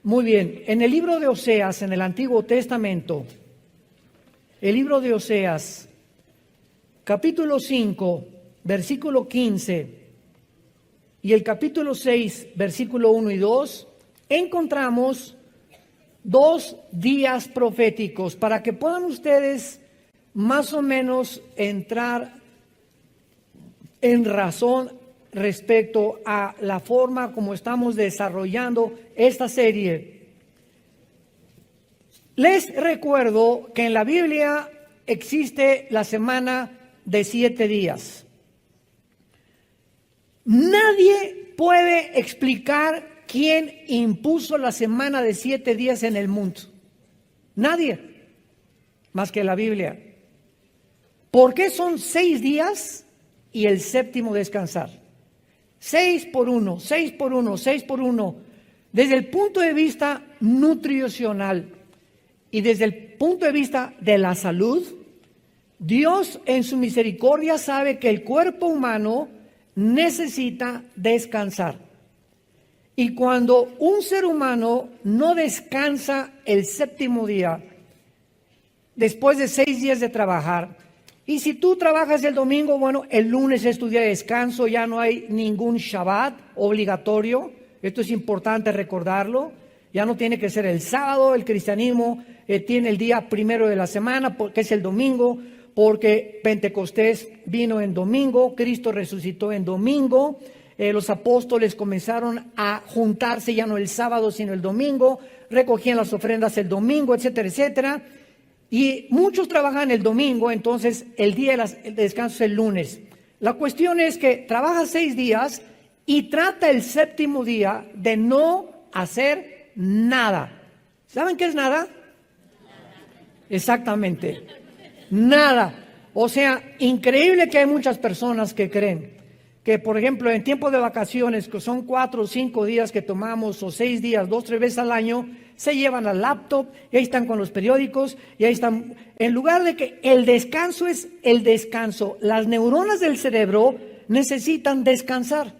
Muy bien, en el libro de Oseas, en el Antiguo Testamento, el libro de Oseas, capítulo 5, versículo 15, y el capítulo 6, versículo 1 y 2, encontramos dos días proféticos para que puedan ustedes más o menos entrar en razón respecto a la forma como estamos desarrollando esta serie. Les recuerdo que en la Biblia existe la semana de 7 días. Nadie puede explicar quién impuso la semana de 7 días en el mundo. Nadie, más que la Biblia. ¿Por qué son 6 días y el séptimo descansar? 6 por 1, 6 por 1, 6 por 1. Desde el punto de vista nutricional y desde el punto de vista de la salud, Dios en su misericordia sabe que el cuerpo humano necesita descansar. Y cuando un ser humano no descansa el séptimo día, después de 6 días de trabajar, y si tú trabajas el domingo, bueno, el lunes es tu día de descanso, ya no hay ningún Shabbat obligatorio. Esto es importante recordarlo. Ya no tiene que ser el sábado. El cristianismo tiene el día primero de la semana, que es el domingo, porque Pentecostés vino en domingo, Cristo resucitó en domingo. Los apóstoles comenzaron a juntarse ya no el sábado, sino el domingo. Recogían las ofrendas el domingo, etcétera, etcétera. Y muchos trabajan el domingo, entonces el día de descanso es el lunes. La cuestión es que trabaja 6 días y trata el séptimo día de no hacer nada. ¿Saben qué es nada? Exactamente, nada. O sea, increíble que hay muchas personas que creen que, por ejemplo, en tiempo de vacaciones, que son 4 o 5 días que tomamos, o 6 días, 2 o 3 veces al año, se llevan al laptop y ahí están con los periódicos y ahí están. En lugar de que el descanso es el descanso, las neuronas del cerebro necesitan descansar.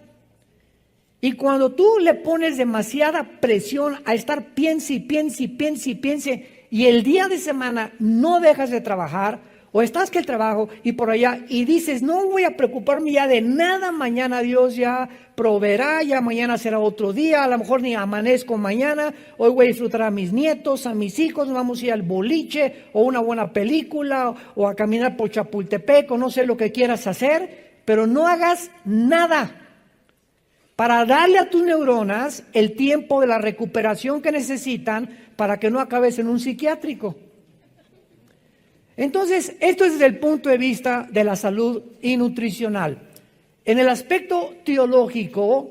Y cuando tú le pones demasiada presión a estar piense y piense y piense y piense, y el día de semana no dejas de trabajar, o estás que el trabajo y por allá, y dices, no voy a preocuparme ya de nada, mañana Dios ya proveerá, ya mañana será otro día, a lo mejor ni amanezco mañana, hoy voy a disfrutar a mis nietos, a mis hijos, vamos a ir al boliche, o una buena película, o a caminar por Chapultepec, o no sé lo que quieras hacer, pero no hagas nada para darle a tus neuronas el tiempo de la recuperación que necesitan para que no acabes en un psiquiátrico. Entonces, esto es desde el punto de vista de la salud y nutricional. En el aspecto teológico,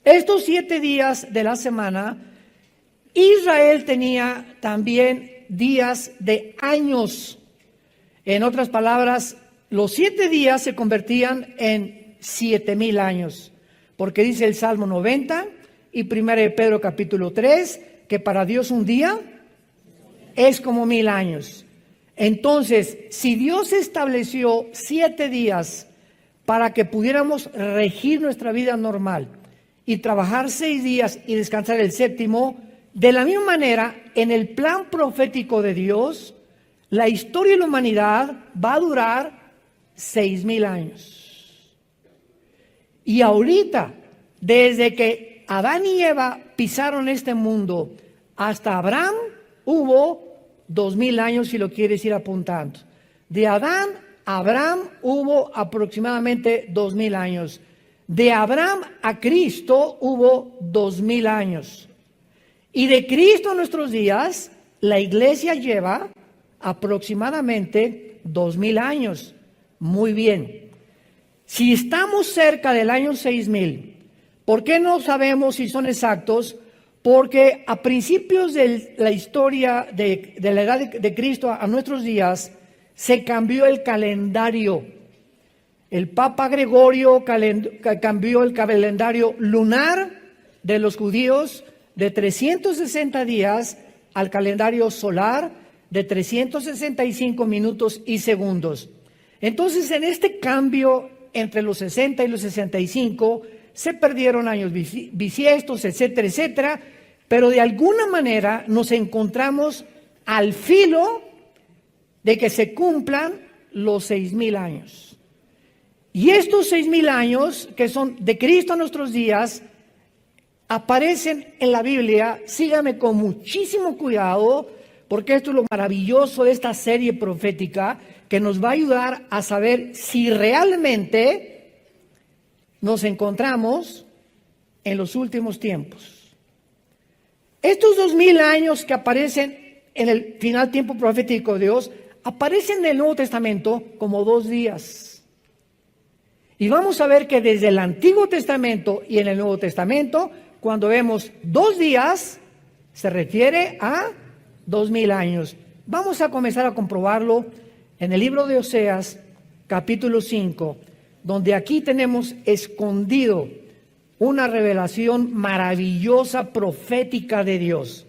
estos 7 días de la semana, Israel tenía también días de años. En otras palabras, los 7 días se convertían en 7,000 años. Porque dice el Salmo 90 y 1 de Pedro capítulo 3, que para Dios un día es como 1000 años. Entonces, si Dios estableció 7 días para que pudiéramos regir nuestra vida normal y trabajar 6 días y descansar el séptimo, de la misma manera, en el plan profético de Dios, la historia de la humanidad va a durar 6,000 años. Y ahorita, desde que Adán y Eva pisaron este mundo hasta Abraham, hubo 2,000 años, si lo quieres ir apuntando. De Adán a Abraham hubo aproximadamente 2,000 años. De Abraham a Cristo hubo 2,000 años. Y de Cristo a nuestros días, la iglesia lleva aproximadamente 2,000 años. Muy bien. Si estamos cerca del año 6,000, ¿por qué no sabemos si son exactos? Porque a principios de la historia de la edad de Cristo a nuestros días, se cambió el calendario. El Papa Gregorio cambió el calendario lunar de los judíos de 360 días al calendario solar de 365 minutos y segundos. Entonces, en este cambio entre los 60 y los 65, se perdieron años bisiestos, etcétera, etcétera. Pero de alguna manera nos encontramos al filo de que se cumplan los 6,000 años. Y estos 6,000 años, que son de Cristo a nuestros días, aparecen en la Biblia. Sígame con muchísimo cuidado, porque esto es lo maravilloso de esta serie profética, que nos va a ayudar a saber si realmente nos encontramos en los últimos tiempos. Estos 2,000 años que aparecen en el final tiempo profético de Dios, aparecen en el Nuevo Testamento como 2 días. Y vamos a ver que desde el Antiguo Testamento y en el Nuevo Testamento, cuando vemos 2 días, se refiere a 2,000 años. Vamos a comenzar a comprobarlo en el libro de Oseas, capítulo 5, donde aquí tenemos escondido una revelación maravillosa, profética de Dios.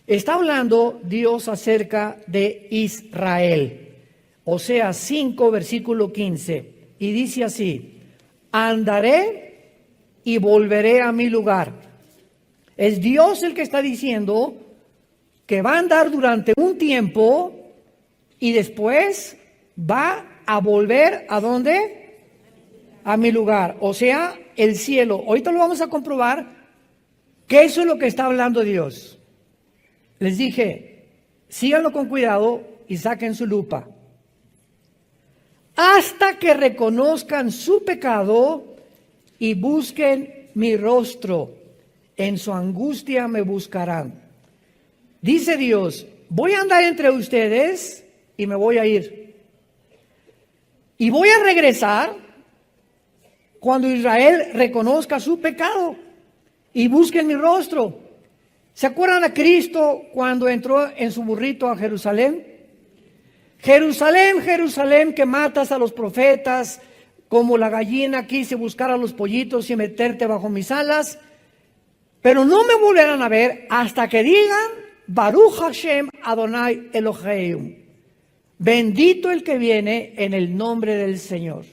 Está hablando Dios acerca de Israel. Oseas 5, versículo 15. Y dice así: andaré y volveré a mi lugar. Es Dios el que está diciendo que va a andar durante un tiempo y después va a volver ¿a dónde? A mi lugar, o sea, el cielo. Ahorita lo vamos a comprobar que eso es lo que está hablando Dios. Les dije, síganlo con cuidado y saquen su lupa. Hasta que reconozcan su pecado y busquen mi rostro. En su angustia me buscarán. Dice Dios, voy a andar entre ustedes y me voy a ir. Y voy a regresar cuando Israel reconozca su pecado y busque mi rostro. ¿Se acuerdan a Cristo cuando entró en su burrito a Jerusalén? Jerusalén, Jerusalén, que matas a los profetas, como la gallina quise buscar a los pollitos y meterte bajo mis alas, pero no me volverán a ver hasta que digan, Baruch Hashem Adonai Eloheim, bendito el que viene en el nombre del Señor.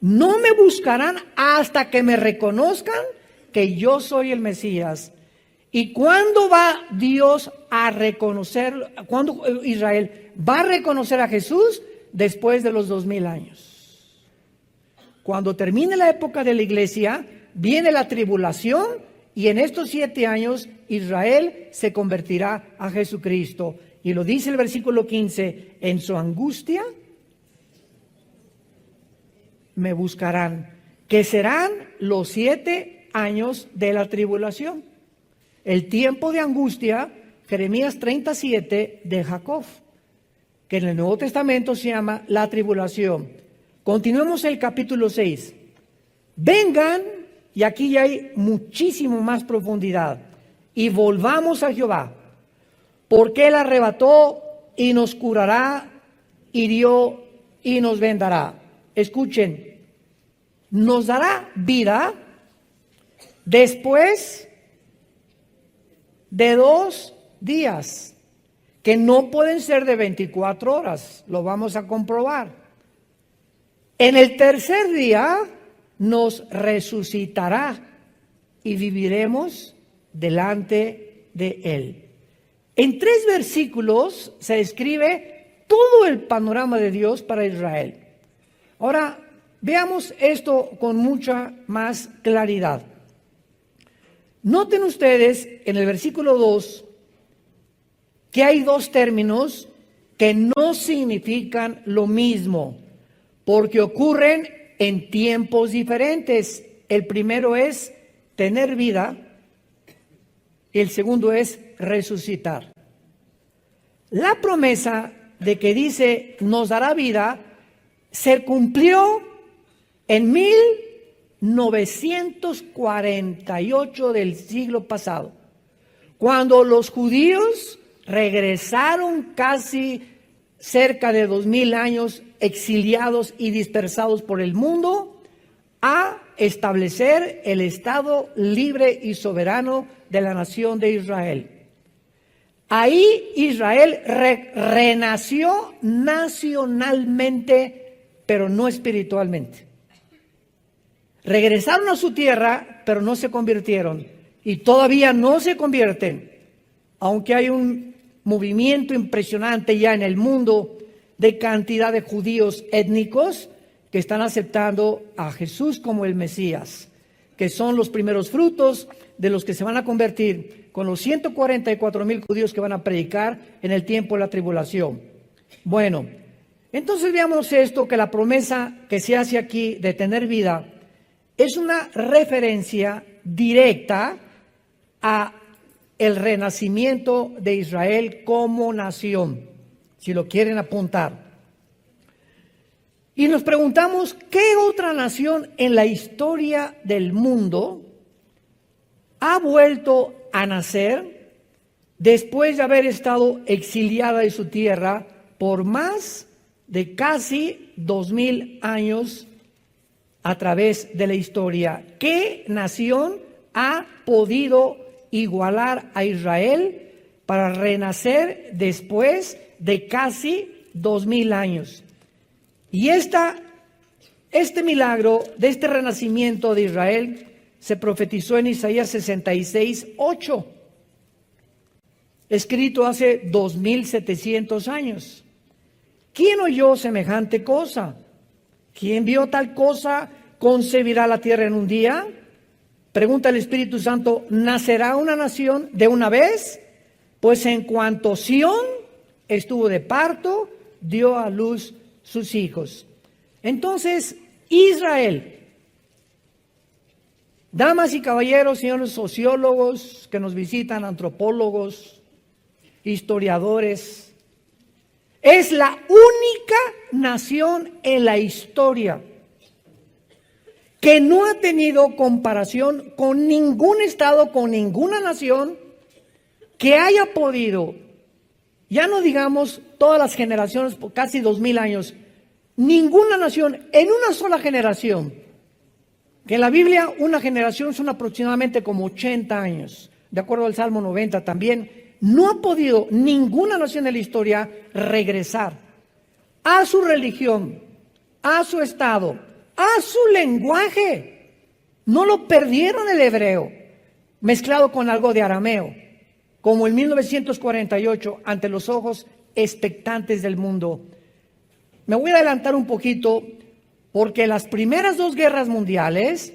No me buscarán hasta que me reconozcan que yo soy el Mesías. ¿Y cuándo va Dios a reconocer, cuándo Israel va a reconocer a Jesús? Después de los 2,000 años. Cuando termine la época de la iglesia, viene la tribulación y en estos 7 años Israel se convertirá a Jesucristo. Y lo dice el versículo 15, en su angustia me buscarán, que serán los 7 años de la tribulación. El tiempo de angustia, Jeremías 37 de Jacob, que en el Nuevo Testamento se llama la tribulación. Continuemos el capítulo 6. Vengan, y aquí ya hay muchísimo más profundidad, y volvamos a Jehová, porque Él arrebató y nos curará, hirió y nos vendará. Escuchen, nos dará vida después de 2 días, que no pueden ser de 24 horas, lo vamos a comprobar. En el tercer día nos resucitará y viviremos delante de Él. En 3 versículos se describe todo el panorama de Dios para Israel. Ahora, veamos esto con mucha más claridad. Noten ustedes en el versículo 2 que hay 2 términos que no significan lo mismo, porque ocurren en tiempos diferentes. El primero es tener vida y el segundo es resucitar. La promesa de que dice nos dará vida se cumplió en 1948 del siglo pasado, cuando los judíos regresaron casi cerca de 2,000 años exiliados y dispersados por el mundo a establecer el Estado libre y soberano de la nación de Israel. Ahí Israel renació nacionalmente, pero no espiritualmente. Regresaron a su tierra, pero no se convirtieron. y todavía no se convierten, aunque hay un movimiento impresionante ya en el mundo de cantidad de judíos étnicos que están aceptando a Jesús como el Mesías, que son los primeros frutos de los que se van a convertir con los 144,000 judíos que van a predicar en el tiempo de la tribulación. Bueno, entonces veamos esto, que la promesa que se hace aquí de tener vida es una referencia directa a el renacimiento de Israel como nación, si lo quieren apuntar. Y nos preguntamos, ¿qué otra nación en la historia del mundo ha vuelto a nacer después de haber estado exiliada de su tierra por más de casi 2000 años a través de la historia? ¿Qué nación ha podido igualar a Israel para renacer después de casi 2000 años? Y este milagro de este renacimiento de Israel se profetizó en Isaías 66:8, escrito hace 2700 años. ¿Quién oyó semejante cosa? ¿Quién vio tal cosa? ¿Concebirá la tierra en un día? Pregunta el Espíritu Santo, ¿nacerá una nación de una vez? Pues en cuanto Sión estuvo de parto, dio a luz sus hijos. Entonces, Israel, damas y caballeros, señores sociólogos que nos visitan, antropólogos, historiadores, es la única nación en la historia que no ha tenido comparación con ningún estado, con ninguna nación que haya podido, ya no digamos todas las generaciones, por casi 2000 años, ninguna nación en una sola generación, que en la Biblia una generación son aproximadamente como 80 años, de acuerdo al Salmo 90 también, no ha podido ninguna nación en la historia regresar a su religión, a su estado, a su lenguaje. No lo perdieron el hebreo, mezclado con algo de arameo, como en 1948, ante los ojos expectantes del mundo. Me voy a adelantar un poquito, porque las primeras dos guerras mundiales,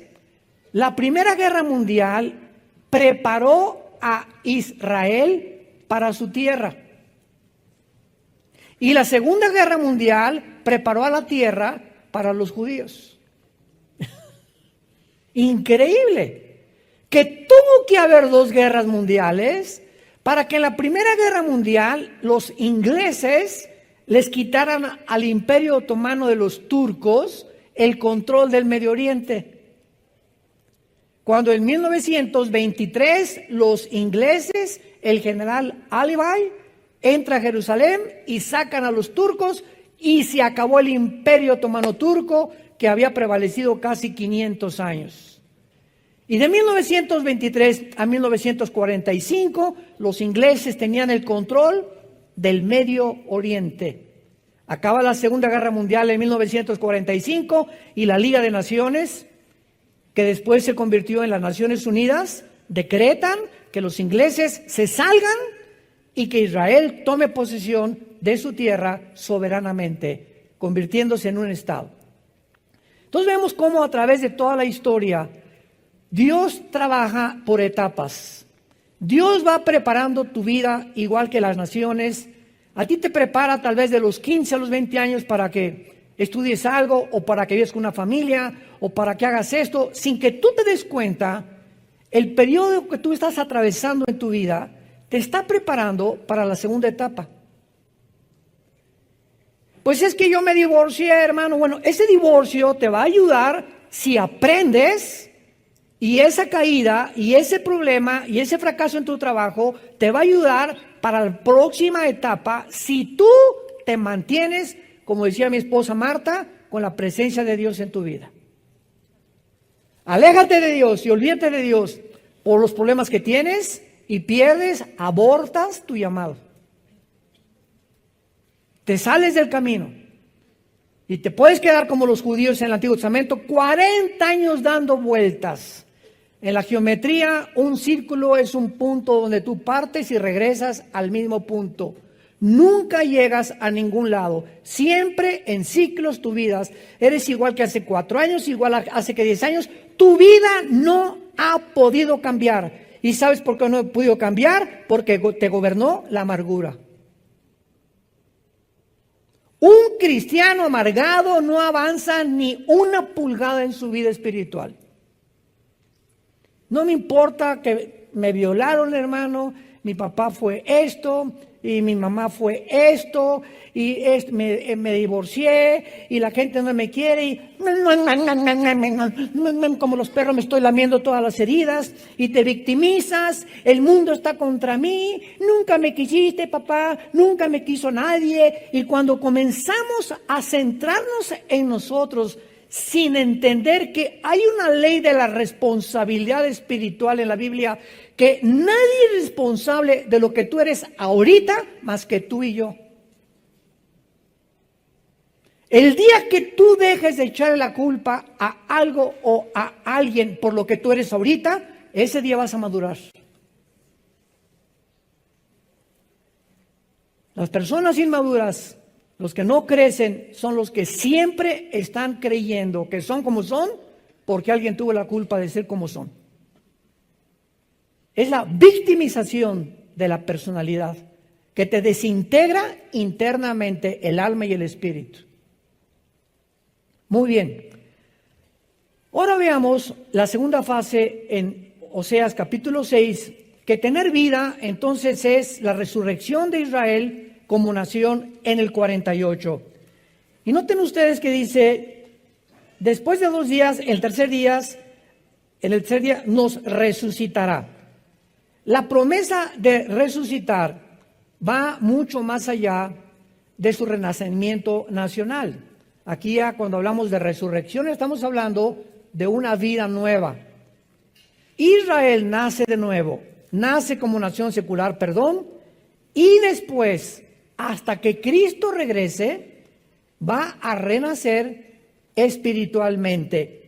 la Primera Guerra Mundial preparó a Israel para su tierra. Y la Segunda Guerra Mundial preparó a la tierra para los judíos. Increíble, que tuvo que haber dos guerras mundiales para que en la Primera Guerra Mundial los ingleses les quitaran al Imperio Otomano de los turcos el control del Medio Oriente. Cuando en 1923 los ingleses, el general Alibay, entra a Jerusalén y sacan a los turcos y se acabó el Imperio Otomano turco que había prevalecido casi 500 años. Y de 1923 a 1945 los ingleses tenían el control del Medio Oriente. Acaba la Segunda Guerra Mundial en 1945 y la Liga de Naciones, que después se convirtió en las Naciones Unidas, decretan que los ingleses se salgan y que Israel tome posesión de su tierra soberanamente, convirtiéndose en un estado. Entonces vemos cómo a través de toda la historia Dios trabaja por etapas. Dios va preparando tu vida igual que las naciones. A ti te prepara tal vez de los 15 a los 20 años para que estudies algo, o para que vivas con una familia, o para que hagas esto, sin que tú te des cuenta. El periodo que tú estás atravesando en tu vida te está preparando para la segunda etapa. Pues es que yo me divorcié, hermano. Bueno, ese divorcio te va a ayudar si aprendes, y esa caída, y ese problema, y ese fracaso en tu trabajo te va a ayudar para la próxima etapa si tú te mantienes, como decía mi esposa Marta, con la presencia de Dios en tu vida. Aléjate de Dios y olvídate de Dios por los problemas que tienes y pierdes, abortas tu llamado. Te sales del camino y te puedes quedar como los judíos en el Antiguo Testamento 40 años dando vueltas. En la geometría, un círculo es un punto donde tú partes y regresas al mismo punto. Nunca llegas a ningún lado. Siempre en ciclos tu vida. Eres igual que hace 4 años, igual hace que 10 años. Tu vida no ha podido cambiar. ¿Y sabes por qué no ha podido cambiar? Porque te gobernó la amargura. Un cristiano amargado no avanza ni una pulgada en su vida espiritual. No me importa que me violaron, hermano, mi papá fue esto, y mi mamá fue esto, y me divorcié, y la gente no me quiere, y como los perros me estoy lamiendo todas las heridas, y te victimizas, el mundo está contra mí, nunca me quisiste, papá, nunca me quiso nadie. Y cuando comenzamos a centrarnos en nosotros, sin entender que hay una ley de la responsabilidad espiritual en la Biblia, que nadie es responsable de lo que tú eres ahorita más que tú y yo. El día que tú dejes de echarle la culpa a algo o a alguien por lo que tú eres ahorita, ese día vas a madurar. Las personas inmaduras, los que no crecen, son los que siempre están creyendo que son como son porque alguien tuvo la culpa de ser como son. Es la victimización de la personalidad que te desintegra internamente el alma y el espíritu. Muy bien. Ahora veamos la segunda fase en Oseas capítulo 6, que tener vida entonces es la resurrección de Israel como nación en el 48. Y noten ustedes que dice, después de 2 días, en el tercer día nos resucitará. La promesa de resucitar va mucho más allá de su renacimiento nacional. Aquí ya cuando hablamos de resurrección estamos hablando de una vida nueva. Israel nace de nuevo, nace como nación secular, y después, hasta que Cristo regrese, va a renacer espiritualmente.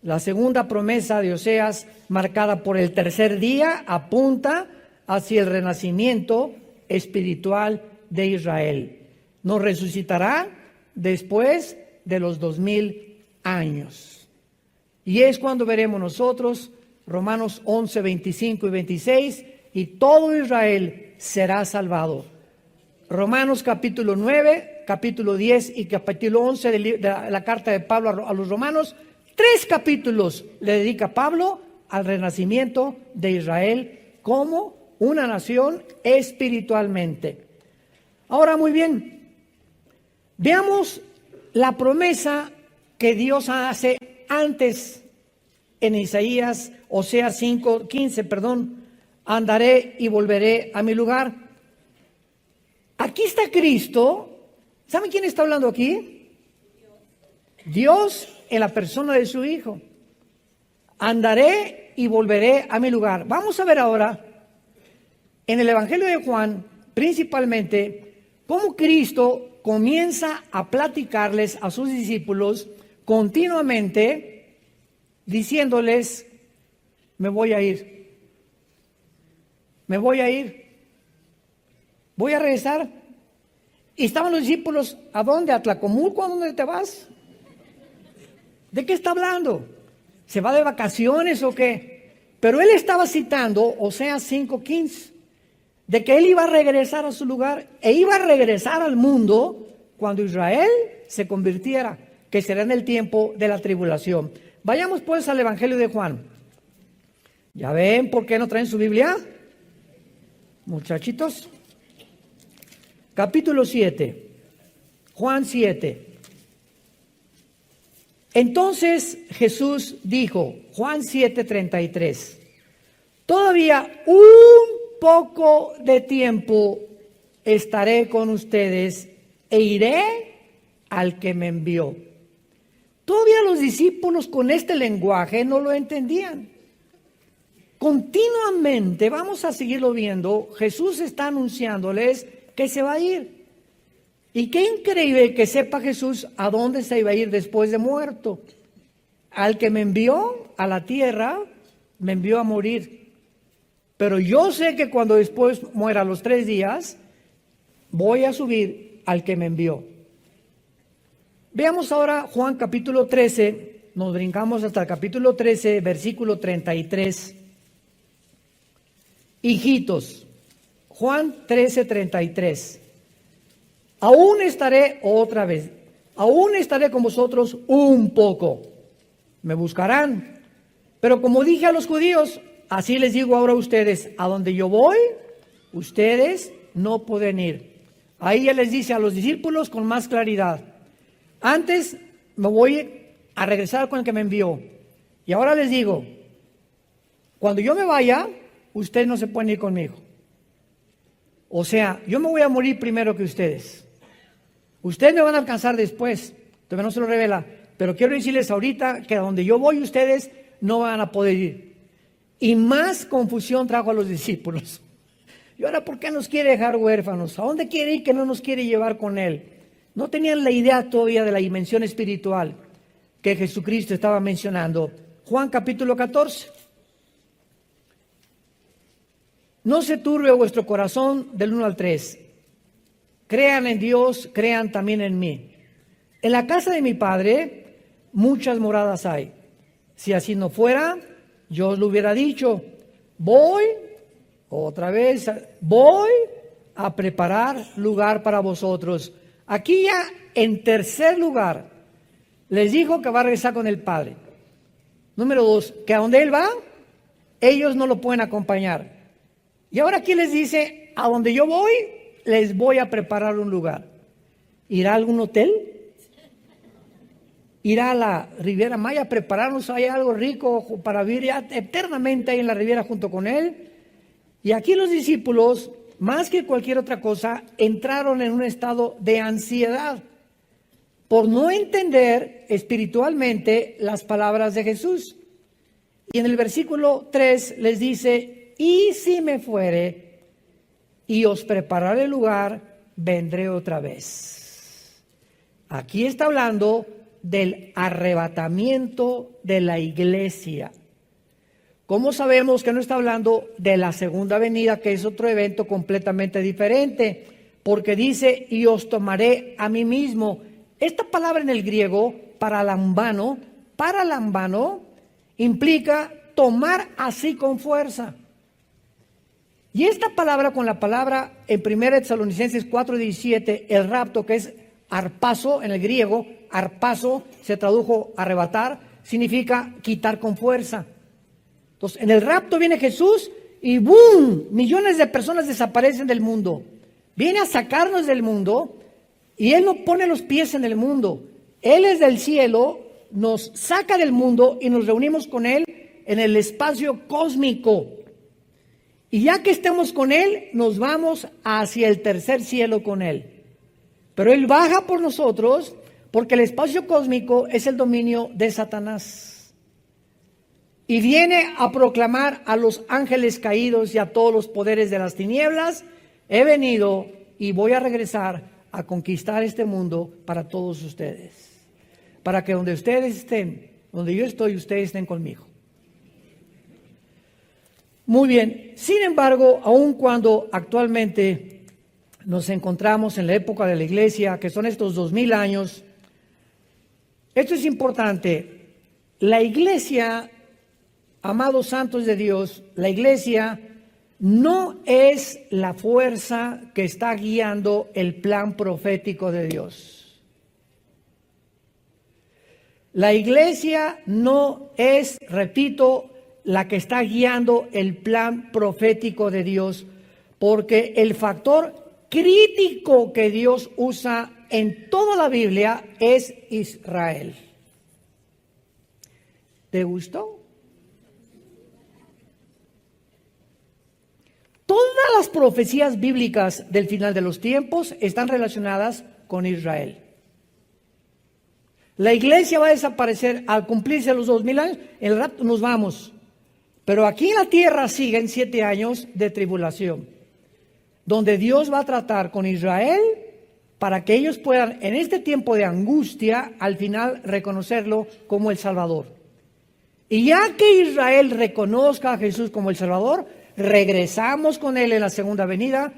La segunda promesa de Oseas, marcada por el tercer día, apunta hacia el renacimiento espiritual de Israel. Nos resucitará después de los 2000 años. Y es cuando veremos nosotros Romanos 11, 25 y 26, y todo Israel será salvado. Romanos capítulo 9, capítulo 10 y capítulo 11 de la carta de Pablo a los romanos. 3 capítulos le dedica Pablo al renacimiento de Israel como una nación espiritualmente. Ahora, muy bien, veamos la promesa que Dios hace antes en Isaías, Oseas 5:15, andaré y volveré a mi lugar. Aquí está Cristo. ¿Saben quién está hablando aquí? Dios en la persona de su Hijo. Andaré y volveré a mi lugar. Vamos a ver ahora en el Evangelio de Juan, principalmente, cómo Cristo comienza a platicarles a sus discípulos continuamente, diciéndoles, me voy a ir, voy a regresar. Y estaban los discípulos, ¿a dónde? ¿A Tlacomulco? ¿A dónde te vas? ¿De qué está hablando? ¿Se va de vacaciones o qué? Pero él estaba citando Oseas 5:15, de que él iba a regresar a su lugar e iba a regresar al mundo cuando Israel se convirtiera, que será en el tiempo de la tribulación. Vayamos pues al Evangelio de Juan. ¿Ya ven por qué no traen su Biblia? Muchachitos. Capítulo 7, Juan 7. Entonces Jesús dijo, Juan 7:33, todavía un poco de tiempo estaré con ustedes e iré al que me envió. Todavía los discípulos con este lenguaje no lo entendían. Continuamente, vamos a seguirlo viendo, Jesús está anunciándoles que se va a ir. Y qué increíble que sepa Jesús a dónde se iba a ir después de muerto. Al que me envió a la tierra me envió a morir. Pero yo sé que cuando después muera a los 3 días, voy a subir al que me envió. Veamos ahora Juan capítulo 13, nos brincamos hasta el capítulo 13, versículo 33. Hijitos, Juan 13, 33. Aún estaré otra vez, aún estaré con vosotros un poco. Me buscarán. Pero como dije a los judíos, así les digo ahora a ustedes, a donde yo voy, ustedes no pueden ir. Ahí ya les dice a los discípulos con más claridad. Antes me voy a regresar con el que me envió. Y ahora les digo, cuando yo me vaya, ustedes no se pueden ir conmigo. O sea, yo me voy a morir primero que ustedes. Ustedes me van a alcanzar después. Todavía no se lo revela. Pero quiero decirles ahorita que a donde yo voy, ustedes no van a poder ir. Y más confusión trajo a los discípulos. ¿Y ahora por qué nos quiere dejar huérfanos? ¿A dónde quiere ir que no nos quiere llevar con él? No tenían la idea todavía de la dimensión espiritual que Jesucristo estaba mencionando. Juan capítulo 14. No se turbe vuestro corazón del 1 al 3. Crean en Dios, crean también en mí. En la casa de mi Padre muchas moradas hay. Si así no fuera, yo os lo hubiera dicho. Voy a preparar lugar para vosotros. Aquí ya en tercer lugar, les dijo que va a regresar con el Padre. Número 2, que a donde Él va, ellos no lo pueden acompañar. Y ahora aquí les dice, a donde yo voy, les voy a preparar un lugar. ¿Irá a algún hotel? ¿Irá a la Riviera Maya a prepararnos ahí algo rico para vivir ya eternamente ahí en la Riviera junto con Él? Y aquí los discípulos, más que cualquier otra cosa, entraron en un estado de ansiedad por no entender espiritualmente las palabras de Jesús. Y en el versículo 3 les dice, y si me fuere y os prepararé lugar, vendré otra vez. Aquí está hablando del arrebatamiento de la iglesia. ¿Cómo sabemos que no está hablando de la segunda venida, que es otro evento completamente diferente? Porque dice, y os tomaré a mí mismo. Esta palabra en el griego, paralambano, implica tomar así con fuerza. Y esta palabra con la palabra en 1 Tesalonicenses 4:17, el rapto, que es arpazo en el griego, arpazo se tradujo arrebatar, significa quitar con fuerza. Entonces, en el rapto viene Jesús y ¡boom! Millones de personas desaparecen del mundo. Viene a sacarnos del mundo y Él no pone los pies en el mundo. Él es del cielo, nos saca del mundo y nos reunimos con Él en el espacio cósmico. Y ya que estemos con Él, nos vamos hacia el tercer cielo con Él. Pero Él baja por nosotros porque el espacio cósmico es el dominio de Satanás. Y viene a proclamar a los ángeles caídos y a todos los poderes de las tinieblas, he venido y voy a regresar a conquistar este mundo para todos ustedes. Para que donde ustedes estén, donde yo estoy, ustedes estén conmigo. Muy bien, sin embargo, aun cuando actualmente nos encontramos en la época de la iglesia, que son estos 2000 años, esto es importante. La iglesia, amados santos de Dios, la iglesia no es la fuerza que está guiando el plan profético de Dios. La iglesia no es, repito, la que está guiando el plan profético de Dios, porque el factor crítico que Dios usa en toda la Biblia es Israel. ¿Te gustó? Todas las profecías bíblicas del final de los tiempos están relacionadas con Israel. La iglesia va a desaparecer al cumplirse los 2000 años, el rapto nos vamos. Pero aquí en la tierra siguen 7 años de tribulación, donde Dios va a tratar con Israel para que ellos puedan, en este tiempo de angustia, al final reconocerlo como el Salvador. Y ya que Israel reconozca a Jesús como el Salvador, regresamos con Él en la segunda venida.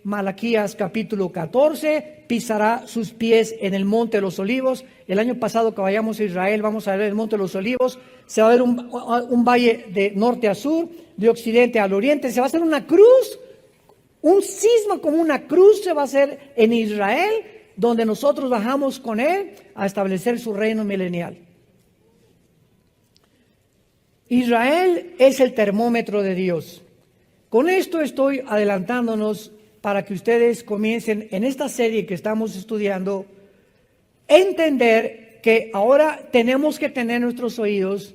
Malaquías capítulo 14, pisará sus pies en el Monte de los Olivos. El año pasado que vayamos a Israel, vamos a ver el Monte de los Olivos. Se va a ver un valle de norte a sur, de occidente al oriente. Se va a hacer una cruz, un cisma como una cruz se va a hacer en Israel, donde nosotros bajamos con Él a establecer su reino milenial. Israel es el termómetro de Dios. Con esto estoy adelantándonos para que ustedes comiencen en esta serie que estamos estudiando, entender que ahora tenemos que tener nuestros oídos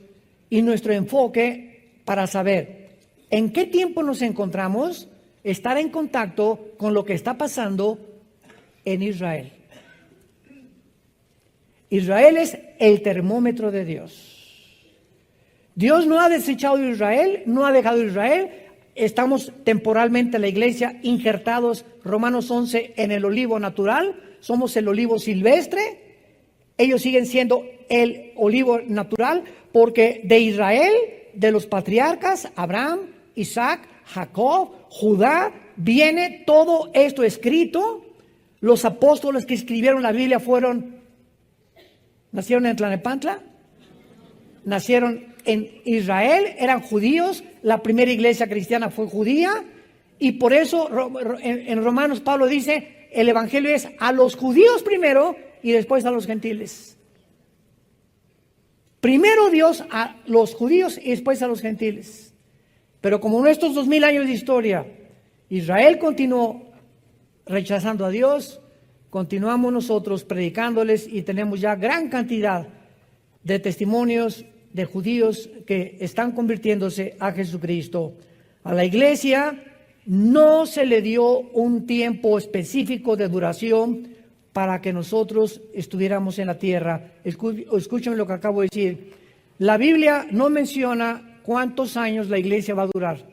y nuestro enfoque para saber en qué tiempo nos encontramos, estar en contacto con lo que está pasando en Israel. Israel es el termómetro de Dios. Dios no ha desechado a Israel, no ha dejado a Israel. Estamos temporalmente la iglesia injertados, Romanos 11, en el olivo natural. Somos el olivo silvestre. Ellos siguen siendo el olivo natural porque de Israel, de los patriarcas, Abraham, Isaac, Jacob, Judá, viene todo esto escrito. Los apóstoles que escribieron la Biblia nacieron en Tlalnepantla, nacieron en Israel, eran judíos, la primera iglesia cristiana fue judía, y por eso en Romanos Pablo dice, el evangelio es a los judíos primero y después a los gentiles. Primero Dios a los judíos y después a los gentiles. Pero como en estos 2000 años de historia, Israel continuó rechazando a Dios, continuamos nosotros predicándoles y tenemos ya gran cantidad de testimonios de judíos que están convirtiéndose a Jesucristo. A la iglesia no se le dio un tiempo específico de duración para que nosotros estuviéramos en la tierra. Escúchenme lo que acabo de decir. La Biblia no menciona cuántos años la iglesia va a durar.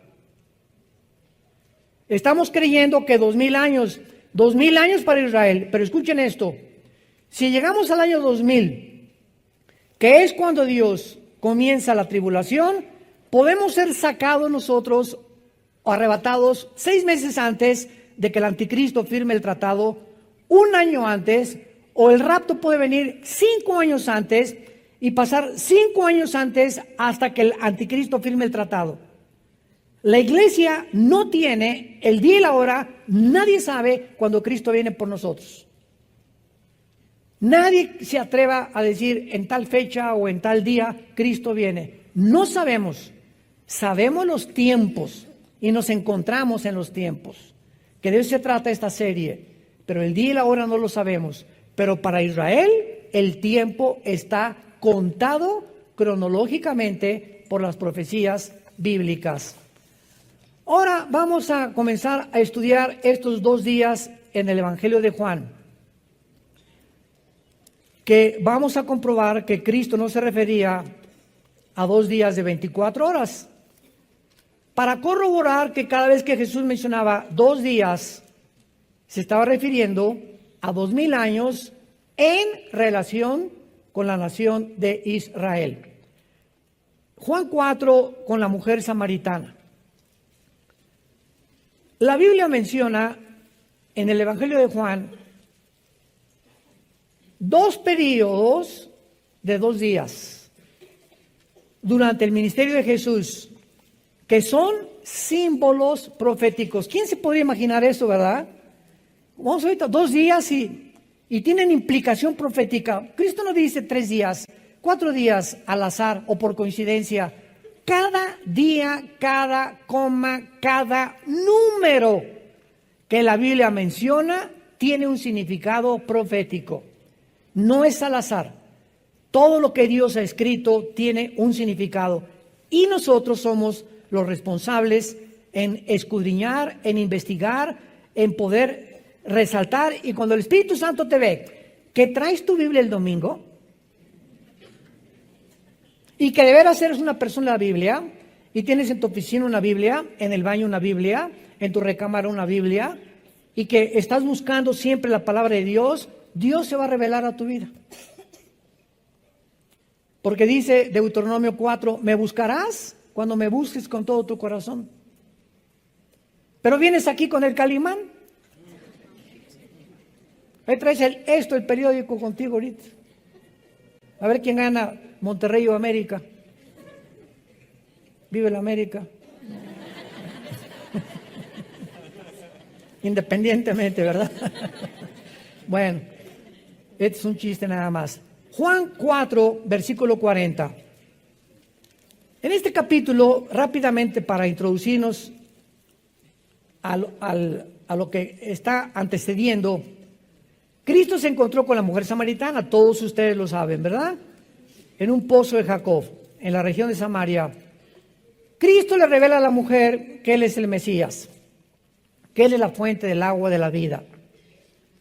Estamos creyendo que 2000 años para Israel, pero escuchen esto. Si llegamos al año 2000, que es cuando Dios comienza la tribulación, podemos ser sacados nosotros o arrebatados 6 meses antes de que el anticristo firme el tratado, 1 año antes, o el rapto puede venir 5 años antes y pasar 5 años antes hasta que el anticristo firme el tratado. La iglesia no tiene el día y la hora, nadie sabe cuando Cristo viene por nosotros. Nadie se atreva a decir en tal fecha o en tal día Cristo viene. No sabemos. Sabemos los tiempos y nos encontramos en los tiempos. Que de eso se trata esta serie. Pero el día y la hora no lo sabemos. Pero para Israel el tiempo está contado cronológicamente por las profecías bíblicas. Ahora vamos a comenzar a estudiar estos 2 días en el Evangelio de Juan, que vamos a comprobar que Cristo no se refería a 2 días de 24 horas. Para corroborar que cada vez que Jesús mencionaba 2 días, se estaba refiriendo a 2000 años en relación con la nación de Israel. Juan 4 con la mujer samaritana. La Biblia menciona en el Evangelio de Juan 2 periodos de 2 días durante el ministerio de Jesús, que son símbolos proféticos. ¿Quién se podría imaginar eso, verdad? Vamos ahorita 2 días y tienen implicación profética. Cristo no dice 3 días, 4 días al azar o por coincidencia. Cada día, cada coma, cada número que la Biblia menciona tiene un significado profético. No es al azar. Todo lo que Dios ha escrito tiene un significado. Y nosotros somos los responsables en escudriñar, en investigar, en poder resaltar. Y cuando el Espíritu Santo te ve que traes tu Biblia el domingo y que de veras eres una persona de la Biblia y tienes en tu oficina una Biblia, en el baño una Biblia, en tu recámara una Biblia, y que estás buscando siempre la palabra de Dios, Dios se va a revelar a tu vida. Porque dice Deuteronomio 4, me buscarás cuando me busques con todo tu corazón. Pero vienes aquí con el Calimán. Ahí traes el periódico contigo ahorita. A ver quién gana, Monterrey o América. Vive la América. Independientemente, ¿verdad? Bueno, este es un chiste nada más. Juan 4, versículo 40. En este capítulo, rápidamente para introducirnos a lo que está antecediendo, Cristo se encontró con la mujer samaritana, todos ustedes lo saben, ¿verdad? En un pozo de Jacob, en la región de Samaria. Cristo le revela a la mujer que Él es el Mesías, que Él es la fuente del agua de la vida.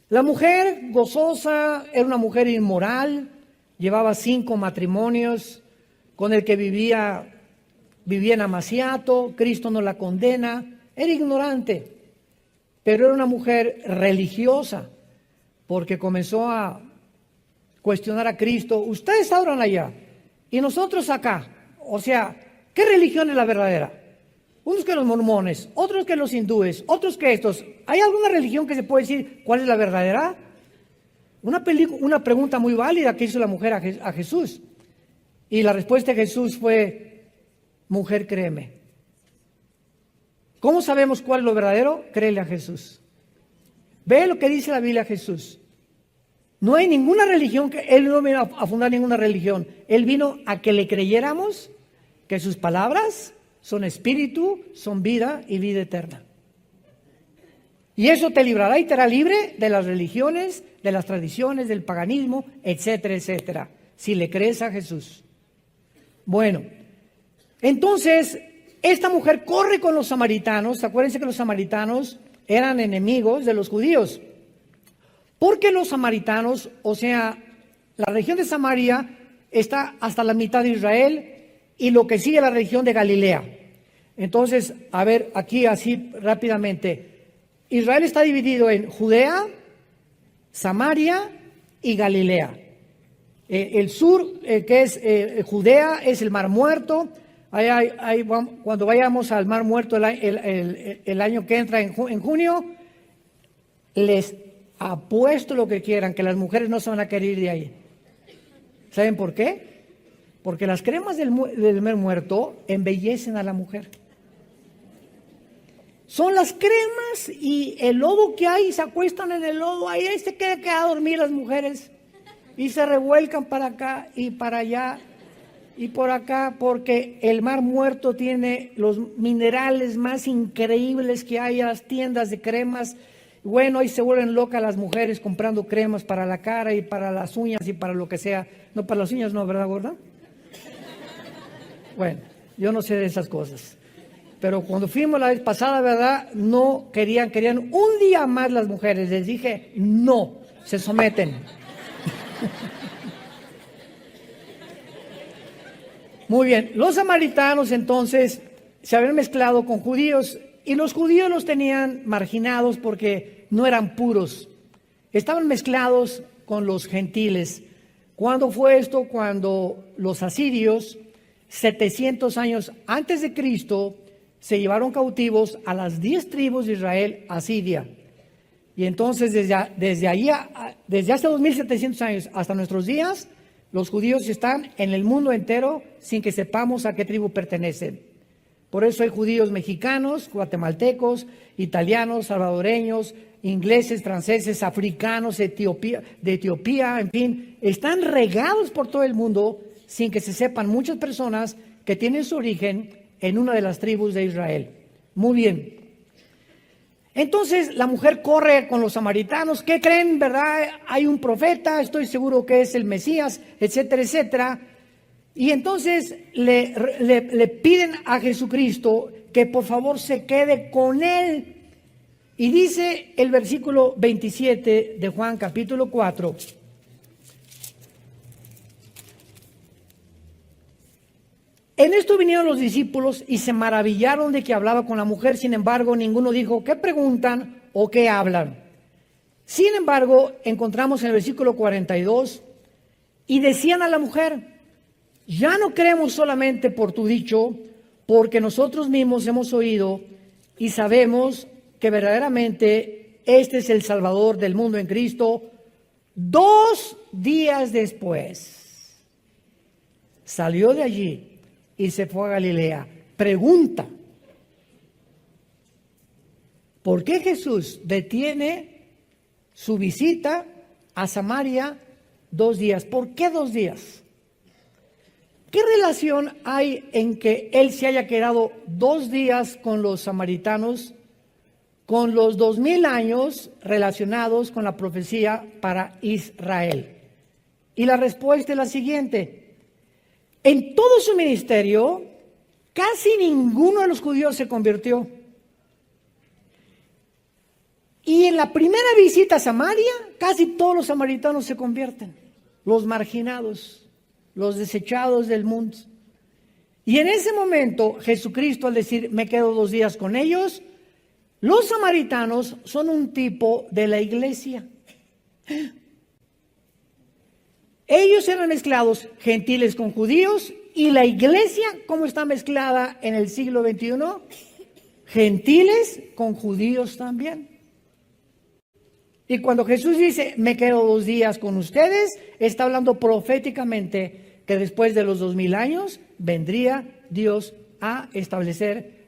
La mujer gozosa era una mujer inmoral, llevaba 5 matrimonios, con el que vivía en amaciato. Cristo no la condena, era ignorante, pero era una mujer religiosa, porque comenzó a cuestionar a Cristo. Ustedes adoran allá y nosotros acá. O sea, ¿qué religión es la verdadera? Unos que los mormones, otros que los hindúes, otros que estos. ¿Hay alguna religión que se puede decir cuál es la verdadera? Una pregunta muy válida que hizo la mujer a Jesús. Y la respuesta de Jesús fue, mujer, créeme. ¿Cómo sabemos cuál es lo verdadero? Créele a Jesús. Ve lo que dice la Biblia a Jesús. No hay ninguna religión, Él no vino a fundar ninguna religión. Él vino a que le creyéramos que sus palabras son espíritu, son vida y vida eterna. Y eso te librará y te hará libre de las religiones, de las tradiciones, del paganismo, etcétera, etcétera, si le crees a Jesús. Bueno, entonces, esta mujer corre con los samaritanos. Acuérdense que los samaritanos eran enemigos de los judíos. Porque los samaritanos, o sea, la región de Samaria está hasta la mitad de Israel y lo que sigue la región de Galilea. Entonces, a ver, aquí así rápidamente. Israel está dividido en Judea, Samaria y Galilea. El sur, que es Judea, es el Mar Muerto. Cuando vayamos al Mar Muerto el año que entra en junio, les apuesto lo que quieran, que las mujeres no se van a querer ir de ahí. ¿Saben por qué? Porque las cremas del Mar Muerto embellecen a la mujer. Son las cremas y el lodo que hay, se acuestan en el lodo, ahí se quedan a dormir las mujeres y se revuelcan para acá y para allá y por acá, porque el Mar Muerto tiene los minerales más increíbles que hay. A las tiendas de cremas, bueno, ahí se vuelven locas las mujeres comprando cremas para la cara y para las uñas y para lo que sea. No, para las uñas no, ¿verdad, gorda? Bueno, yo no sé de esas cosas. Pero cuando fuimos la vez pasada, ¿verdad? No querían un día más las mujeres. Les dije, no, se someten. Muy bien, los samaritanos entonces se habían mezclado con judíos y los judíos los tenían marginados porque no eran puros. Estaban mezclados con los gentiles. ¿Cuándo fue esto? Cuando los asirios, 700 años antes de Cristo, se llevaron cautivos a las 10 tribus de Israel a Siria. Y entonces desde hace 2700 años hasta nuestros días, los judíos están en el mundo entero sin que sepamos a qué tribu pertenecen. Por eso hay judíos mexicanos, guatemaltecos, italianos, salvadoreños, ingleses, franceses, africanos, de Etiopía, en fin, están regados por todo el mundo sin que se sepan muchas personas que tienen su origen en una de las tribus de Israel. Muy bien. Entonces la mujer corre con los samaritanos. ¿Qué creen, verdad? Hay un profeta, estoy seguro que es el Mesías, etcétera, etcétera. Y entonces le piden a Jesucristo que por favor se quede con él. Y dice el versículo 27 de Juan capítulo 4. En esto vinieron los discípulos y se maravillaron de que hablaba con la mujer. Sin embargo, ninguno dijo, ¿qué preguntan o qué hablan? Sin embargo, encontramos en el versículo 42, y decían a la mujer, Ya no creemos solamente por tu dicho, porque nosotros mismos hemos oído y sabemos que verdaderamente este es el Salvador del mundo en Cristo. 2 días después salió de allí y se fue a Galilea. Pregunta: ¿por qué Jesús detiene su visita a Samaria 2 días? ¿Por qué 2 días? ¿Qué relación hay en que él se haya quedado 2 días con los samaritanos, con los 2000 años relacionados con la profecía para Israel? Y la respuesta es la siguiente: en todo su ministerio, casi ninguno de los judíos se convirtió. Y en la primera visita a Samaria, casi todos los samaritanos se convierten, los marginados, los desechados del mundo. Y en ese momento, Jesucristo, al decir, me quedo 2 días con ellos, los samaritanos son un tipo de la iglesia. Ellos eran mezclados, gentiles con judíos, y la iglesia, ¿cómo está mezclada en el siglo XXI? Gentiles con judíos también. Y cuando Jesús dice, me quedo 2 días con ustedes, está hablando proféticamente que después de los 2000 años vendría Dios a establecer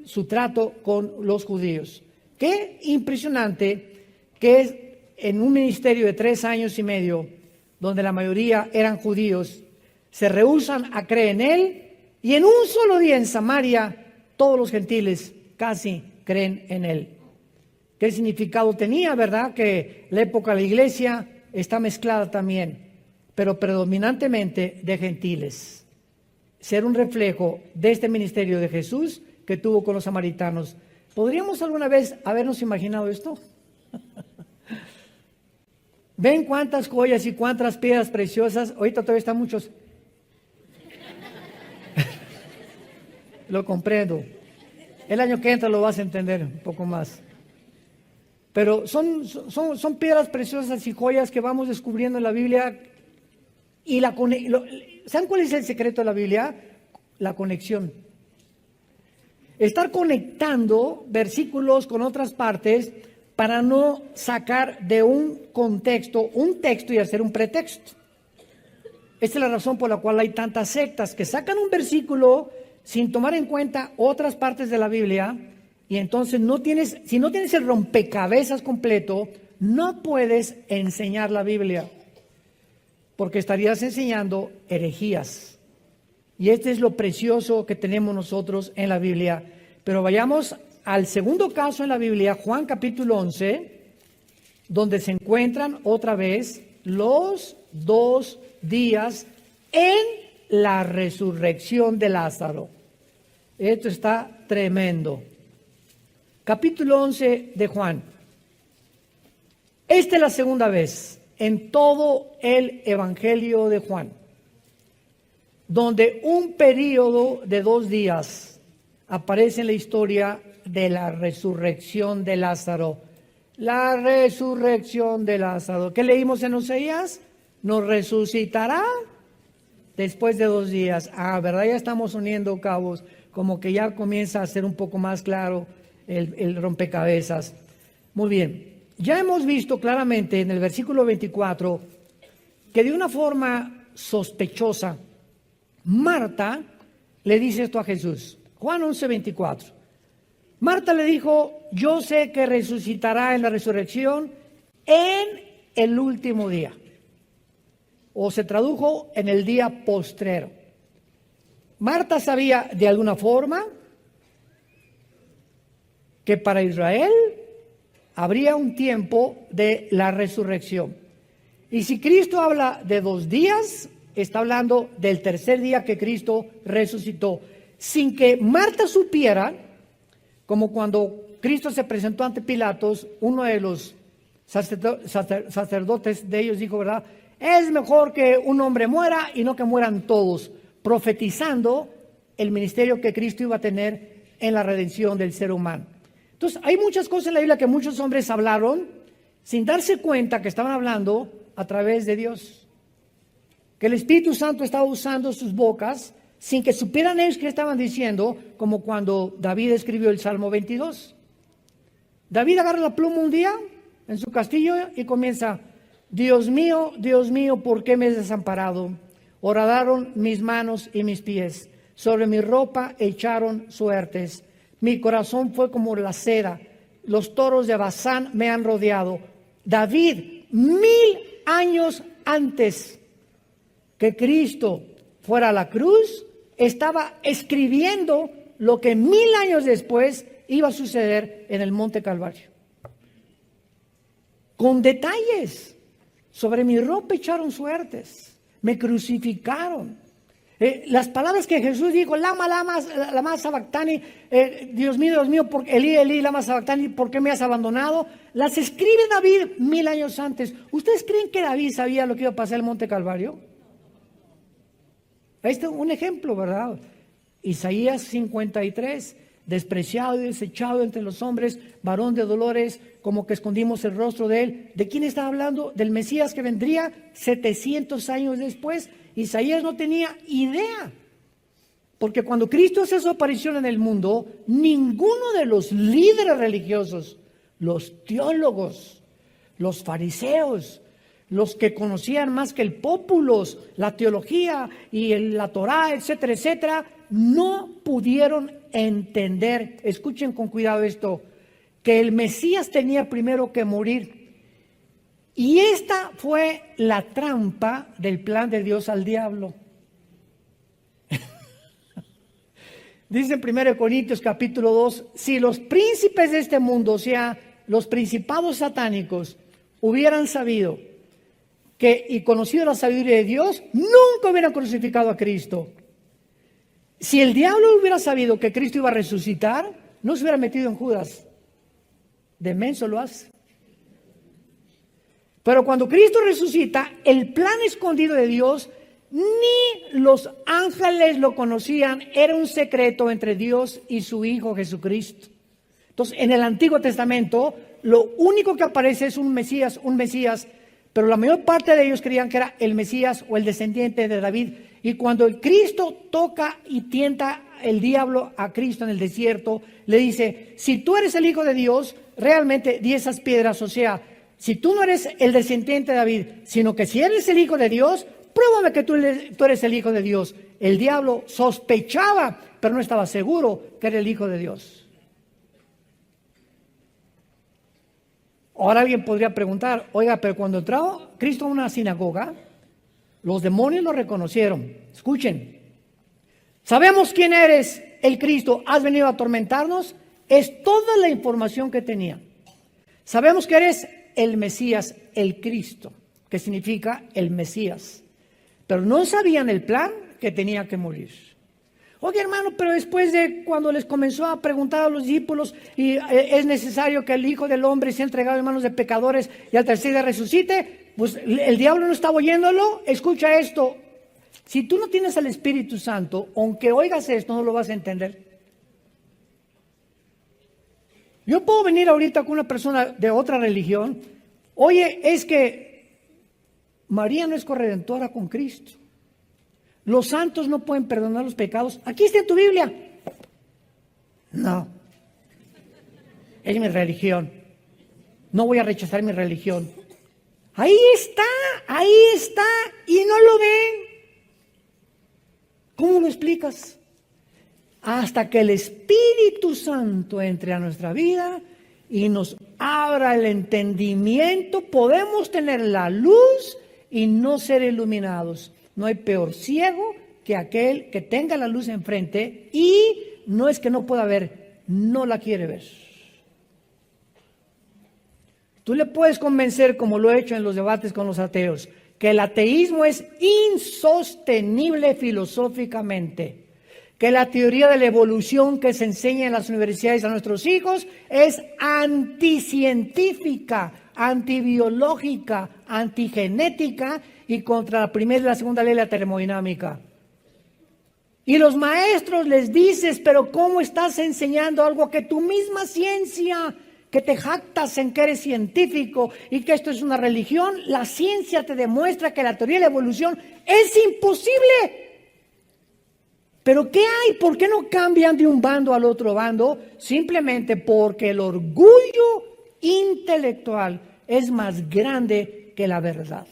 su trato con los judíos. Qué impresionante que es en un ministerio de 3 años y medio, donde la mayoría eran judíos, se rehúsan a creer en Él, y en un solo día en Samaria, todos los gentiles casi creen en Él. ¿Qué significado tenía, verdad? Que la época de la iglesia está mezclada también, pero predominantemente de gentiles. Ser un reflejo de este ministerio de Jesús que tuvo con los samaritanos. ¿Podríamos alguna vez habernos imaginado esto? ¿Ven cuántas joyas y cuántas piedras preciosas? Ahorita todavía están muchos. Lo comprendo. El año que entra lo vas a entender un poco más. Pero son piedras preciosas y joyas que vamos descubriendo en la Biblia. Y ¿saben cuál es el secreto de la Biblia? La conexión. Estar conectando versículos con otras partes para no sacar de un contexto un texto y hacer un pretexto. Esta es la razón por la cual hay tantas sectas que sacan un versículo sin tomar en cuenta otras partes de la Biblia. Y entonces si no tienes el rompecabezas completo, no puedes enseñar la Biblia, porque estarías enseñando herejías. Y este es lo precioso que tenemos nosotros en la Biblia. Pero vayamos al segundo caso en la Biblia, Juan capítulo 11, donde se encuentran otra vez los 2 días en la resurrección de Lázaro. Esto está tremendo. Capítulo 11 de Juan. Esta es la segunda vez en todo el Evangelio de Juan, donde un periodo de 2 días aparece en la historia de la resurrección de Lázaro. La resurrección de Lázaro. ¿Qué leímos en Oseas? Nos resucitará después de 2 días. ¿Verdad? Ya estamos uniendo cabos, como que ya comienza a ser un poco más claro el rompecabezas. Muy bien, ya hemos visto claramente en el versículo 24 que de una forma sospechosa Marta le dice esto a Jesús. Juan 11:24. Marta le dijo, yo sé que resucitará en la resurrección en el último día. O se tradujo en el día postrero. Marta sabía de alguna forma que para Israel habría un tiempo de la resurrección. Y si Cristo habla de 2 días, está hablando del tercer día que Cristo resucitó. Sin que Marta supiera, como cuando Cristo se presentó ante Pilatos, uno de los sacerdotes de ellos dijo, ¿verdad? Es mejor que un hombre muera y no que mueran todos, profetizando el ministerio que Cristo iba a tener en la redención del ser humano. Entonces, hay muchas cosas en la Biblia que muchos hombres hablaron sin darse cuenta que estaban hablando a través de Dios. que el Espíritu Santo estaba usando sus bocas sin que supieran ellos qué estaban diciendo, como cuando David escribió el Salmo 22. David agarra la pluma un día en su castillo y comienza: Dios mío, ¿por qué me has desamparado? Horadaron mis manos y mis pies, sobre mi ropa echaron suertes. Mi corazón fue como la seda, los toros de Basán me han rodeado. David, 1000 años antes que Cristo fuera a la cruz, estaba escribiendo lo que 1000 años después iba a suceder en el Monte Calvario. Con detalles. Sobre mi ropa echaron suertes, me crucificaron. Las palabras que Jesús dijo: lama sabactani, Dios mío, Elí, Elí, lama sabactani, ¿por qué me has abandonado? Las escribe David 1000 años antes. ¿Ustedes creen que David sabía lo que iba a pasar en el Monte Calvario? Ahí está un ejemplo, ¿verdad? Isaías 53. Despreciado y desechado entre los hombres, varón de dolores, como que escondimos el rostro de él. ¿De quién está hablando? Del Mesías que vendría 700 años después. Isaías no tenía idea, porque cuando Cristo hace su aparición en el mundo, ninguno de los líderes religiosos, los teólogos, los fariseos, los que conocían más que el pópulos, la teología y la Torá, etcétera, etcétera, no pudieron entender, escuchen con cuidado esto, que el Mesías tenía primero que morir. Y esta fue la trampa del plan de Dios al diablo. Dice en 1 Corintios capítulo 2, si los príncipes de este mundo, o sea, los principados satánicos, hubieran sabido y conocido la sabiduría de Dios, nunca hubieran crucificado a Cristo. Si el diablo hubiera sabido que Cristo iba a resucitar, no se hubiera metido en Judas. De menso lo hace. Pero cuando Cristo resucita, el plan escondido de Dios, ni los ángeles lo conocían, era un secreto entre Dios y su Hijo Jesucristo. Entonces, en el Antiguo Testamento, lo único que aparece es un Mesías, pero la mayor parte de ellos creían que era el Mesías o el descendiente de David. Y cuando el Cristo toca y tienta el diablo a Cristo en el desierto, le dice: si tú eres el Hijo de Dios, realmente di esas piedras. O sea, si tú no eres el descendiente de David, sino que si eres el Hijo de Dios, pruébame que tú eres el Hijo de Dios. El diablo sospechaba, pero no estaba seguro que era el Hijo de Dios. Ahora alguien podría preguntar: oiga, pero cuando entró Cristo a una sinagoga, los demonios lo reconocieron. Escuchen, sabemos quién eres, el Cristo, has venido a atormentarnos. Es toda la información que tenía. Sabemos que eres el Mesías, el Cristo, que significa el Mesías. Pero no sabían el plan, que tenía que morir. Oye, hermano, pero después de cuando les comenzó a preguntar a los discípulos, y es necesario que el Hijo del Hombre sea entregado en manos de pecadores y al tercer día resucite, pues el diablo no estaba oyéndolo. Escucha esto: si tú no tienes al Espíritu Santo, aunque oigas esto, no lo vas a entender. Yo puedo venir ahorita con una persona de otra religión: oye, es que María no es corredentora con Cristo. Los santos no pueden perdonar los pecados. Aquí está en tu Biblia. No. Es mi religión. No voy a rechazar mi religión. Ahí está, y no lo ven. ¿Cómo lo explicas? Hasta que el Espíritu Santo entre a nuestra vida y nos abra el entendimiento, podemos tener la luz y no ser iluminados. No hay peor ciego que aquel que tenga la luz enfrente y no es que no pueda ver, no la quiere ver. Tú le puedes convencer, como lo he hecho en los debates con los ateos, que el ateísmo es insostenible filosóficamente, que la teoría de la evolución que se enseña en las universidades a nuestros hijos es anticientífica, antibiológica, antigenética y contra la primera y la segunda ley de la termodinámica. Y los maestros les dices: pero ¿cómo estás enseñando algo que tu misma ciencia que te jactas en que eres científico y que esto es una religión, la ciencia te demuestra que la teoría de la evolución es imposible. ¿Pero qué hay? ¿Por qué no cambian de un bando al otro bando? Simplemente porque el orgullo intelectual es más grande que la verdad.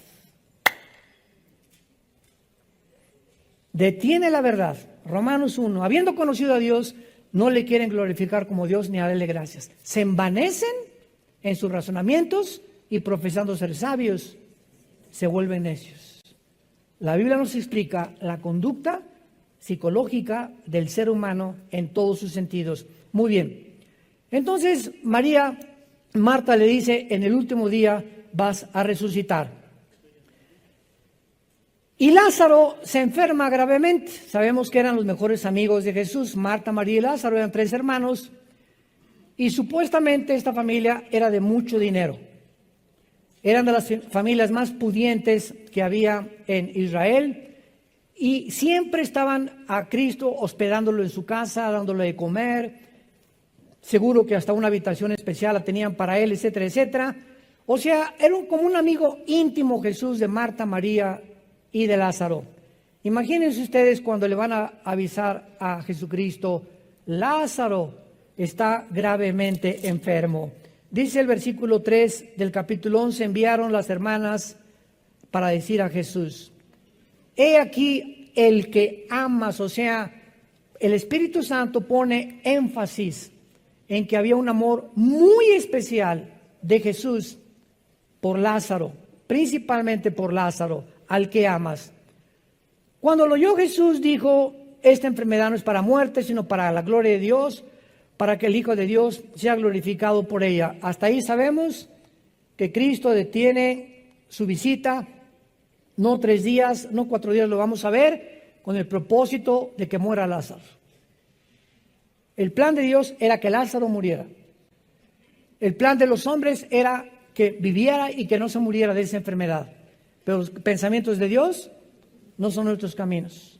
Detiene la verdad. Romanos 1. Habiendo conocido a Dios, no le quieren glorificar como Dios ni darle gracias. Se envanecen en sus razonamientos y profesando ser sabios, se vuelven necios. La Biblia nos explica la conducta psicológica del ser humano en todos sus sentidos. Muy bien. Entonces, Marta le dice, en el último día vas a resucitar. Y Lázaro se enferma gravemente. Sabemos que eran los mejores amigos de Jesús. Marta, María y Lázaro eran 3 hermanos. Y supuestamente esta familia era de mucho dinero. Eran de las familias más pudientes que había en Israel. Y siempre estaban a Cristo hospedándolo en su casa, dándole de comer. Seguro que hasta una habitación especial la tenían para él, etcétera, etcétera. O sea, era como un amigo íntimo Jesús de Marta, María y de Lázaro. Imagínense ustedes cuando le van a avisar a Jesucristo, Lázaro está gravemente enfermo. Dice el versículo 3 del capítulo 11, enviaron las hermanas para decir a Jesús, he aquí el que amas, o sea, el Espíritu Santo pone énfasis en que había un amor muy especial de Jesús por Lázaro, principalmente por Lázaro, al que amas. Cuando lo oyó Jesús dijo, esta enfermedad no es para muerte, sino para la gloria de Dios, para que el Hijo de Dios sea glorificado por ella. Hasta ahí sabemos que Cristo detiene su visita. No 3 días, no 4 días, lo vamos a ver, con el propósito de que muera Lázaro. El plan de Dios era que Lázaro muriera. El plan de los hombres era que viviera y que no se muriera de esa enfermedad. Pero los pensamientos de Dios no son nuestros caminos.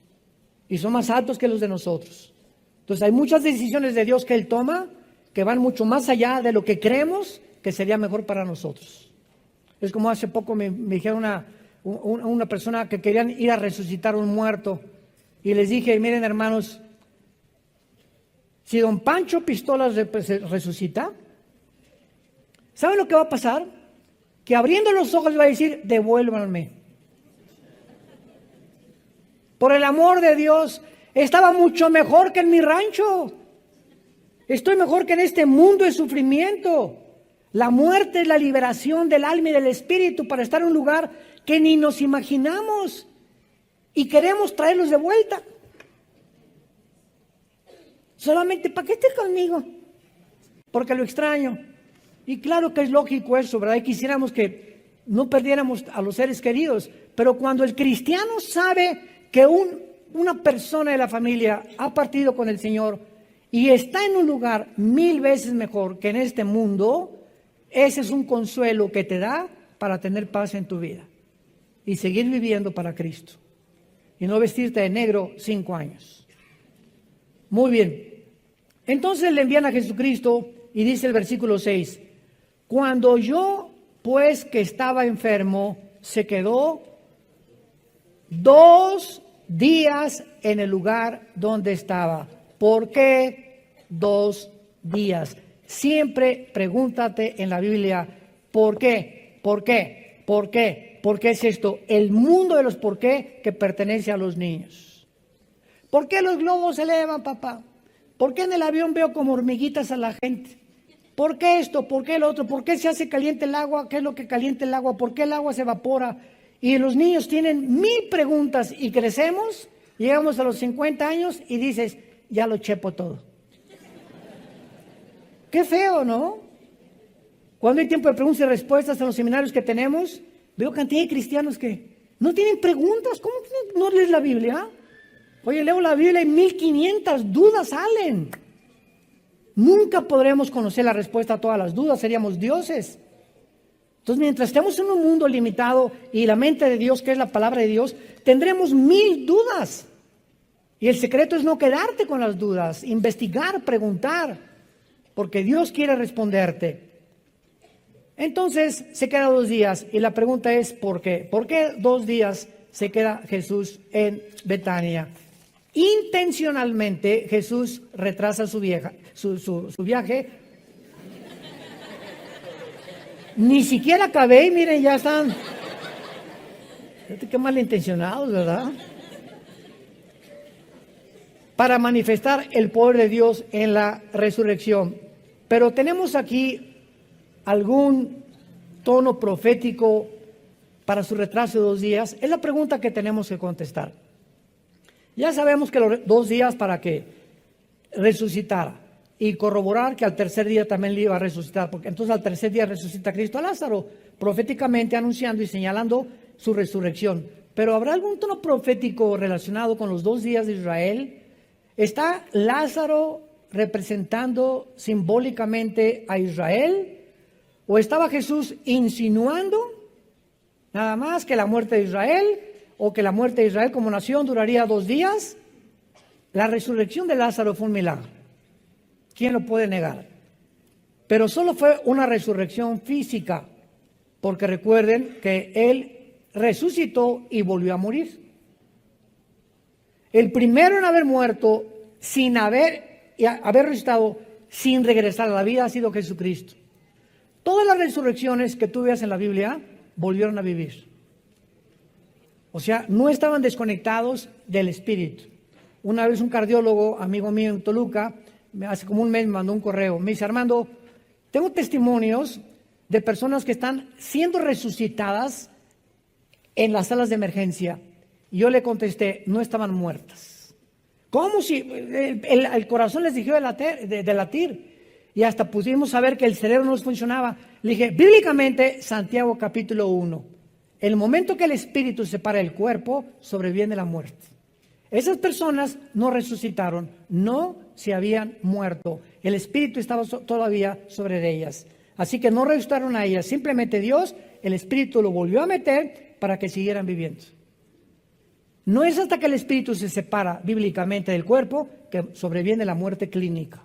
Y son más altos que los de nosotros. Entonces hay muchas decisiones de Dios que Él toma que van mucho más allá de lo que creemos que sería mejor para nosotros. Es como hace poco me dijeron una persona que querían ir a resucitar a un muerto y les dije, miren hermanos, si don Pancho Pistolas resucita, ¿saben lo que va a pasar? Que abriendo los ojos va a decir, devuélvanme. Por el amor de Dios, estaba mucho mejor que en mi rancho. Estoy mejor que en este mundo de sufrimiento. La muerte es la liberación del alma y del espíritu para estar en un lugar que ni nos imaginamos y queremos traerlos de vuelta. Solamente para que esté conmigo, porque lo extraño. Y claro que es lógico eso, ¿verdad? Y quisiéramos que no perdiéramos a los seres queridos, pero cuando el cristiano sabe que una persona de la familia ha partido con el Señor y está en un lugar 1000 veces mejor que en este mundo, ese es un consuelo que te da para tener paz en tu vida y seguir viviendo para Cristo y no vestirte de negro 5 años. Muy bien. Entonces le envían a Jesucristo y dice el versículo 6, cuando yo pues que estaba enfermo, se quedó 2 días en el lugar donde estaba. ¿Por qué 2 días? Siempre pregúntate en la Biblia, ¿por qué? ¿Por qué? ¿Por qué? ¿Por qué es esto? El mundo de los por qué que pertenece a los niños. ¿Por qué los globos se elevan, papá? ¿Por qué en el avión veo como hormiguitas a la gente? ¿Por qué esto? ¿Por qué lo otro? ¿Por qué se hace caliente el agua? ¿Qué es lo que calienta el agua? ¿Por qué el agua se evapora? Y los niños tienen 1000 preguntas y crecemos, llegamos a los 50 años y dices, ya lo chepo todo. Qué feo, ¿no? Cuando hay tiempo de preguntas y respuestas en los seminarios que tenemos, veo cantidad de cristianos que no tienen preguntas. ¿Cómo que no lees la Biblia? Oye, leo la Biblia y 1500 dudas salen. Nunca podremos conocer la respuesta a todas las dudas, seríamos dioses. Entonces, mientras estemos en un mundo limitado y la mente de Dios, que es la palabra de Dios, tendremos 1000 dudas. Y el secreto es no quedarte con las dudas, investigar, preguntar, porque Dios quiere responderte. Entonces se queda 2 días y la pregunta es ¿por qué? ¿Por qué 2 días se queda Jesús en Betania? Intencionalmente Jesús retrasa su viaje. Ni siquiera acabé y miren, ya están. Qué malintencionados, ¿verdad? Para manifestar el poder de Dios en la resurrección. Pero tenemos aquí algún tono profético para su retraso de 2 días. Es la pregunta que tenemos que contestar. Ya sabemos que los 2 días para que resucitara y corroborar que al tercer día también le iba a resucitar, porque entonces al tercer día resucita Cristo a Lázaro, proféticamente anunciando y señalando su resurrección. Pero ¿habrá algún tono profético relacionado con los 2 días de Israel? ¿Está Lázaro representando simbólicamente a Israel? ¿O estaba Jesús insinuando nada más que la muerte de Israel, o que la muerte de Israel como nación duraría 2 días? La resurrección de Lázaro fue un milagro. ¿Quién lo puede negar? Pero solo fue una resurrección física, porque recuerden que él resucitó y volvió a morir. El primero en haber muerto sin haber resucitado, sin regresar a la vida, ha sido Jesucristo. Todas las resurrecciones que tú veas en la Biblia volvieron a vivir. O sea, no estaban desconectados del espíritu. Una vez un cardiólogo, amigo mío en Toluca, hace como un mes me mandó un correo. Me dice: Armando, tengo testimonios de personas que están siendo resucitadas en las salas de emergencia. Y yo le contesté: no estaban muertas. ¿Cómo si el corazón les dejó de latir? Y hasta pudimos saber que el cerebro no funcionaba. Le dije: bíblicamente, Santiago capítulo 1, el momento que el espíritu separa el cuerpo, sobreviene la muerte. Esas personas no resucitaron, no se habían muerto. El espíritu estaba todavía sobre ellas. Así que no resucitaron a ellas. Simplemente Dios, el espíritu lo volvió a meter para que siguieran viviendo. No es hasta que el espíritu se separa bíblicamente del cuerpo que sobreviene la muerte clínica.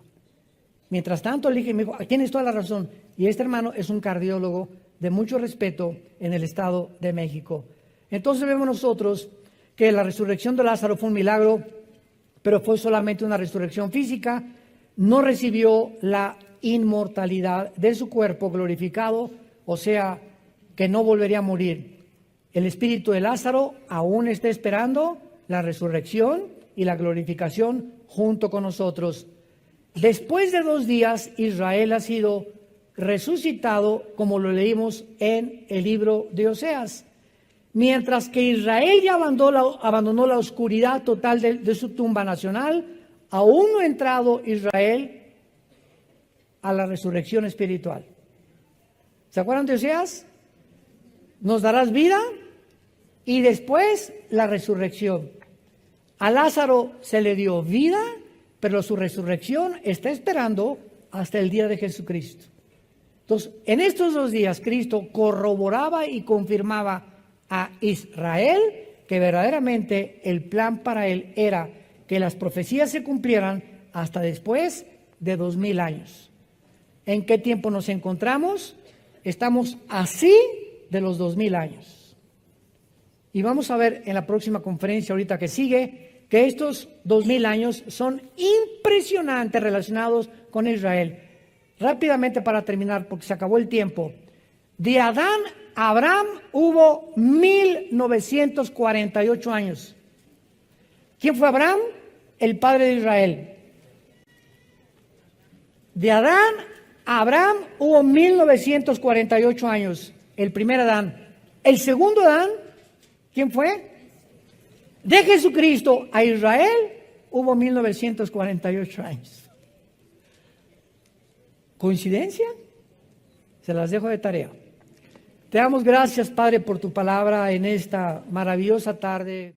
Mientras tanto, le dije: tienes toda la razón. Y este hermano es un cardiólogo de mucho respeto en el Estado de México. Entonces vemos nosotros que la resurrección de Lázaro fue un milagro, pero fue solamente una resurrección física. No recibió la inmortalidad de su cuerpo glorificado, o sea, que no volvería a morir. El espíritu de Lázaro aún está esperando la resurrección y la glorificación junto con nosotros. Después de 2 días, Israel ha sido resucitado, como lo leímos en el libro de Oseas. Mientras que Israel ya abandonó la oscuridad total de su tumba nacional, aún no ha entrado Israel a la resurrección espiritual. ¿Se acuerdan de Oseas? Nos darás vida y después la resurrección. A Lázaro se le dio vida, pero su resurrección está esperando hasta el día de Jesucristo. Entonces, en estos 2 días, Cristo corroboraba y confirmaba a Israel que verdaderamente el plan para él era que las profecías se cumplieran hasta después de 2000 años. ¿En qué tiempo nos encontramos? Estamos así de los 2000 años. Y vamos a ver en la próxima conferencia ahorita que sigue que estos 2000 años son impresionantes relacionados con Israel. Rápidamente para terminar, porque se acabó el tiempo. De Adán a Abraham hubo 1948 años. ¿Quién fue Abraham? El padre de Israel. De Adán a Abraham hubo 1948 años. El primer Adán. El segundo Adán, ¿quién fue? De Jesucristo a Israel hubo 1948 años. ¿Coincidencia? Se las dejo de tarea. Te damos gracias, Padre, por tu palabra en esta maravillosa tarde.